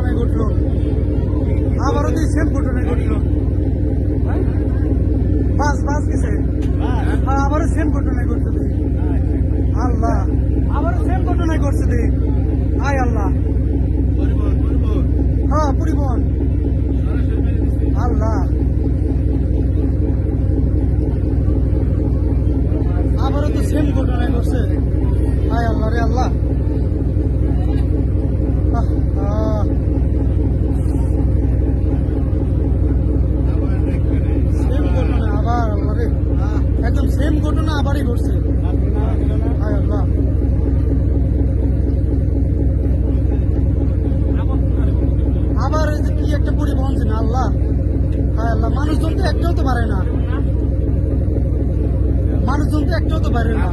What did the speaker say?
ঘটনায় ঘটলো, আবারও তো সেম ঘটনায় ঘটলো। বাস গেছে, আবারও সেম ঘটনায় ঘটছে। আল্লাহ, আবারও সেম ঘটনায় ঘটছে। আয় আল্লাহ, হ্যাঁ পরিবহন। আল্লাহ, আবারও তো সেম ঘটনায় ঘটছে। আয় আল্লাহ রে আল্লাহ, সেম ঘটনা আবার। আল্লাহ রে, একদম সেম ঘটনা আবারই ঘটছে। আয় আল্লাহ, আবার কি একটা পরিবহন ছিল। আল্লাহ, হায় আল্লাহ, মানুষজন তো একটাও তো পারে না, মানুষজন তো একটাও তো পারে না।